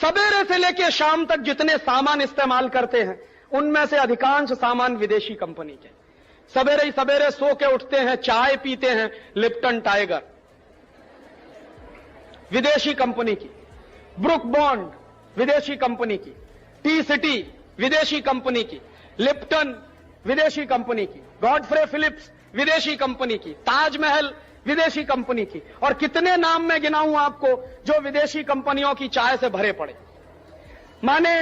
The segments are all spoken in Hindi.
सवेरे से लेकर शाम तक जितने सामान इस्तेमाल करते हैं उनमें से अधिकांश सामान विदेशी कंपनी के। सवेरे ही सवेरे सो के उठते हैं, चाय पीते हैं, लिप्टन टाइगर विदेशी कंपनी की, ब्रुक बॉन्ड विदेशी कंपनी की, टी सिटी विदेशी कंपनी की, लिप्टन विदेशी कंपनी की, गॉडफ्रे फिलिप्स विदेशी कंपनी की, ताजमहल विदेशी कंपनी की, और कितने नाम मैं गिनाऊं आपको जो विदेशी कंपनियों की चाय से भरे पड़े। माने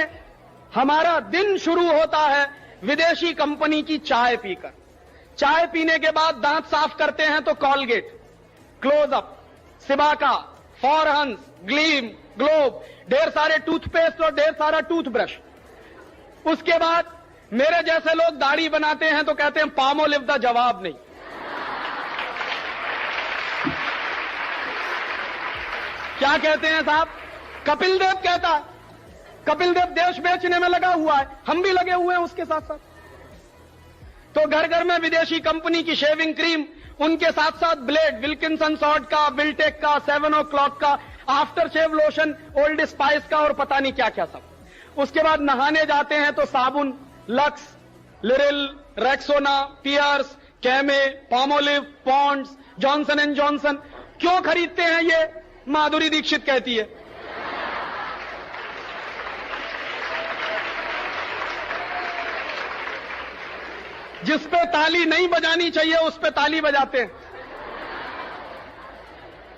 हमारा दिन शुरू होता है विदेशी कंपनी की चाय पीकर। चाय पीने के बाद दांत साफ करते हैं तो Colgate, Closeup, Cibaca, Forhans, Gleem, Globe, ढेर सारे टूथपेस्ट और ढेर सारा टूथब्रश। उसके बाद मेरे जैसे लोग दाढ़ी बनाते हैं तो कहते हैं पामोलिव दा जवाब नहीं। क्या कहते हैं साहब? कपिल देव कहता है। कपिल देव देश बेचने में लगा हुआ है, हम भी लगे हुए हैं उसके साथ साथ। तो घर घर में विदेशी कंपनी की शेविंग क्रीम, उनके साथ साथ ब्लेड, विल्किंसन सॉर्ट का, विल्टेक का, 7 o'clock का, after shave lotion, Old Spice का और पता नहीं क्या क्या सब। उसके बाद नहाने जाते हैं तो साबुन, Lux, Liril, Rexona, Pears, Camay, Palmolive, Pond's, Johnson and Johnson. क्यों खरीदते हैं ये? माधुरी दीक्षित कहती है। जिस पे ताली नहीं बजानी चाहिए उस पे ताली बजाते हैं।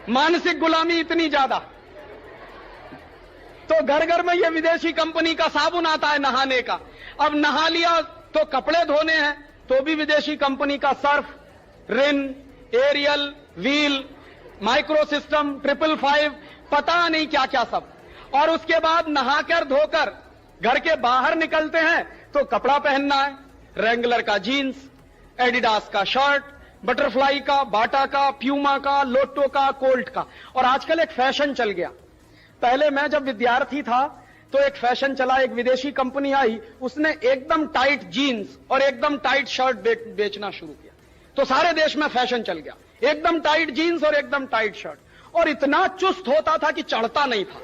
मानसिक गुलामी इतनी ज्यादा। तो घर घर में ये विदेशी कंपनी का साबुन आता है नहाने का। अब नहा लिया तो कपड़े धोने हैं तो भी विदेशी कंपनी का सर्फ, रिन, एरियल, व्हील, माइक्रो सिस्टम, 555, पता नहीं क्या क्या सब। और उसके बाद नहाकर धोकर घर के बाहर निकलते हैं तो कपड़ा पहनना है, रेंगलर का जीन्स, एडिडास का शर्ट, बटरफ्लाई का, बाटा का, प्यूमा का, लोटो का, कोल्ट का। और आजकल एक फैशन चल गया। पहले मैं जब विद्यार्थी था तो एक फैशन चला, एक विदेशी कंपनी आई, उसने एकदम टाइट जीन्स और एकदम टाइट शर्ट बेचना शुरू किया। तो सारे देश में फैशन चल गया, एकदम टाइट जीन्स और एकदम टाइट शर्ट, और इतना चुस्त होता था कि चढ़ता नहीं था।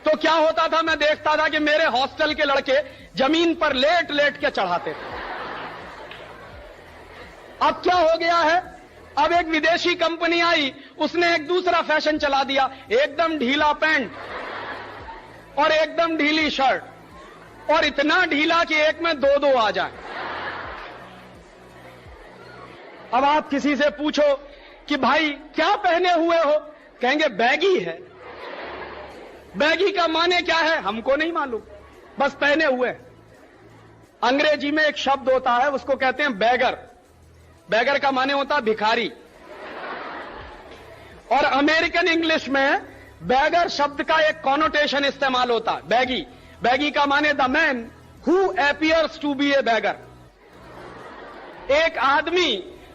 तो क्या होता था, मैं देखता था कि मेरे हॉस्टल के लड़के जमीन पर लेट लेट के चढ़ाते थे। अब क्या हो गया है? अब एक विदेशी कंपनी आई, उसने एक दूसरा फैशन चला दिया, एकदम ढीला पैंट और एकदम ढीली शर्ट, और इतना ढीला कि एक में दो दो आ जाए। अब आप किसी से पूछो कि भाई क्या पहने हुए हो, कहेंगे बैगी है। बैगी का माने क्या है हमको नहीं मालूम, बस पहने हुए। अंग्रेजी में एक शब्द होता है, उसको कहते हैं बैगर। बैगर का माने होता है भिखारी। और अमेरिकन इंग्लिश में बैगर शब्द का एक कॉनोटेशन इस्तेमाल होता है, बैगी। बैगी का माने the man who appears to be a beggar. एक आदमी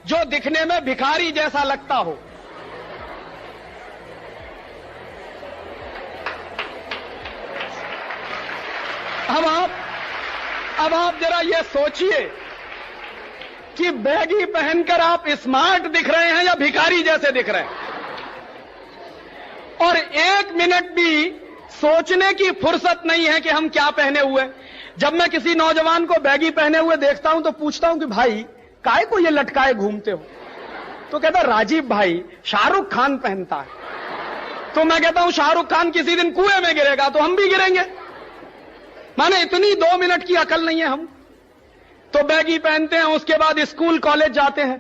जो दिखने में भिखारी जैसा लगता हो। अब आप जरा ये सोचिए कि बैगी पहनकर आप स्मार्ट दिख रहे हैं या भिखारी जैसे दिख रहे हैं। और एक मिनट भी सोचने की फुर्सत नहीं है कि हम क्या पहने हुए। जब मैं किसी नौजवान को बैगी पहने हुए देखता हूं तो पूछता हूं कि भाई काहे को ये लटकाए घूमते हो? तो कहता राजीव भाई शाहरुख खान पहनता है। तो मैं कहता हूं शाहरुख खान किसी दिन कुएं में गिरेगा तो हम भी गिरेंगे। माने इतनी 2 मिनट की अकल नहीं है हम। तो बैगी पहनते हैं, उसके बाद स्कूल कॉलेज जाते हैं।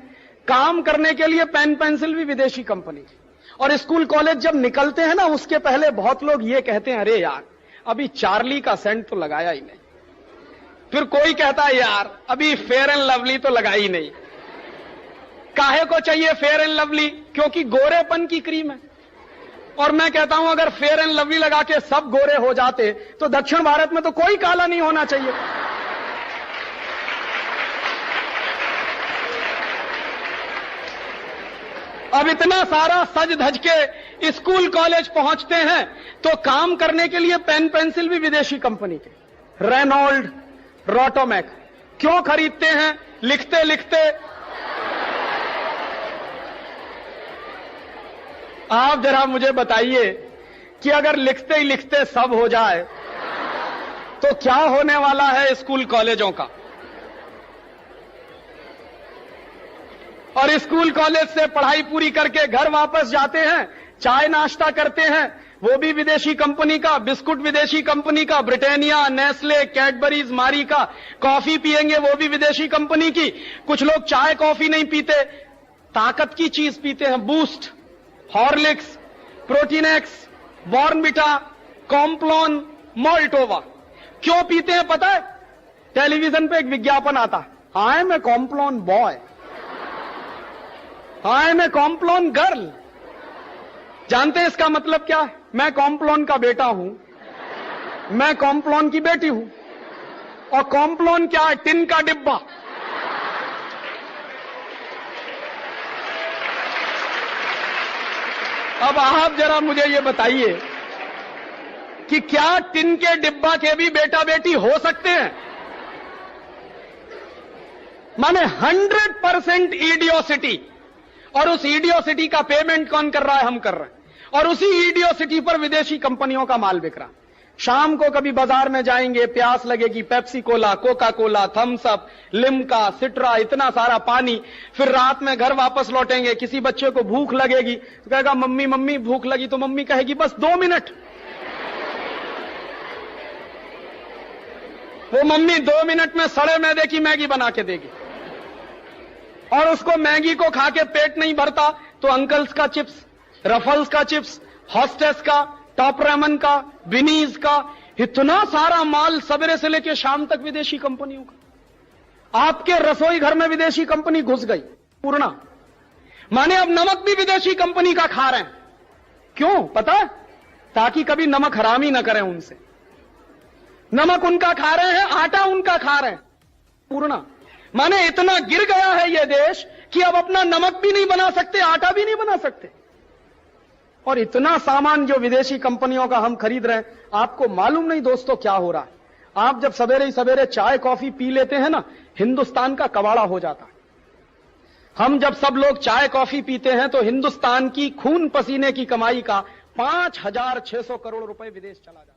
काम करने के लिए पेन पेंसिल भी विदेशी कंपनी की। और स्कूल कॉलेज जब निकलते हैं ना, उसके पहले बहुत लोग ये कहते हैं अरे यार अभी चार्ली का सेंट तो लगाया ही नहीं। फिर कोई कहता है यार अभी फेयर एंड लवली तो लगाई नहीं। काहे को चाहिए फेयर एंड लवली? क्योंकि गोरेपन की क्रीम है। और मैं कहता हूं अगर फेयर एंड लवली लगा के सब गोरे हो जाते तो दक्षिण भारत में तो कोई काला नहीं होना चाहिए। अब इतना सारा सज धज के स्कूल कॉलेज पहुंचते हैं तो काम करने के लिए पेन पेंसिल भी विदेशी कंपनी के, रेनॉल्ड, रोटोमैक। क्यों खरीदते हैं? लिखते लिखते आप जरा मुझे बताइए कि अगर लिखते ही लिखते सब हो जाए तो क्या होने वाला है स्कूल कॉलेजों का। और स्कूल कॉलेज से पढ़ाई पूरी करके घर वापस जाते हैं, चाय नाश्ता करते हैं, वो भी विदेशी कंपनी का, बिस्कुट विदेशी कंपनी का, ब्रिटानिया, नेस्ले, कैडबरीज, मारी का, कॉफी पिएंगे वो भी विदेशी कंपनी की। कुछ लोग चाय कॉफी नहीं पीते, ताकत की चीज पीते हैं, Boost, Horlicks, Protinex, Bournvita, Complan, Maltova. क्यों पीते हैं पता है? टेलीविजन पे एक विज्ञापन आता है, I am a Complan boy, I am a Complan girl. जानते हैं इसका मतलब क्या है? मैं कॉम्प्लॉन का बेटा हूं, मैं कॉम्प्लॉन की बेटी हूं। और कॉम्प्लॉन क्या है? टिन का डिब्बा। अब आप जरा मुझे ये बताइए कि क्या टिन के डिब्बा के भी बेटा बेटी हो सकते हैं? माने 100% इडियोसिटी। और उस इडियोसिटी का पेमेंट कौन कर रहा है? हम कर रहे हैं। और उसी इडियोसिटी पर विदेशी कंपनियों का माल बिक रहा। शाम को कभी बाजार में जाएंगे, प्यास लगेगी, Pepsi cola, Coca Cola, Thums Up, Limca, Citra, इतना सारा पानी। फिर रात में घर वापस लौटेंगे, किसी बच्चे को भूख लगेगी तो कहेगा मम्मी मम्मी भूख लगी, तो मम्मी कहेगी बस 2 मिनट। वो मम्मी 2 मिनट में सड़े मैदे की मैगी बना के देगी। और उसको मैगी को खा के पेट नहीं भरता तो अंकल्स का चिप्स, रफल्स का चिप्स, हॉस्टेस का, टॉप रेमन का, विनीज का, इतना सारा माल सवेरे से लेकर शाम तक विदेशी कंपनियों का। आपके रसोई घर में विदेशी कंपनी घुस गई पूर्णा। माने अब नमक भी विदेशी कंपनी का खा रहे हैं। क्यों पता है? ताकि कभी नमक हरामी ना करें उनसे। नमक उनका खा रहे हैं, आटा उनका खा रहे हैं पूर्णा। माने इतना गिर गया है यह देश कि अब अपना नमक भी नहीं बना सकते, आटा भी नहीं बना सकते। और इतना सामान जो विदेशी कंपनियों का हम खरीद रहे हैं, आपको मालूम नहीं दोस्तों क्या हो रहा है। आप जब सवेरे ही सवेरे चाय कॉफी पी लेते हैं ना, हिंदुस्तान का कबाड़ा हो जाता है। हम जब सब लोग चाय कॉफी पीते हैं तो हिंदुस्तान की खून पसीने की कमाई का 5,600 करोड़ रुपए विदेश चला जाता है।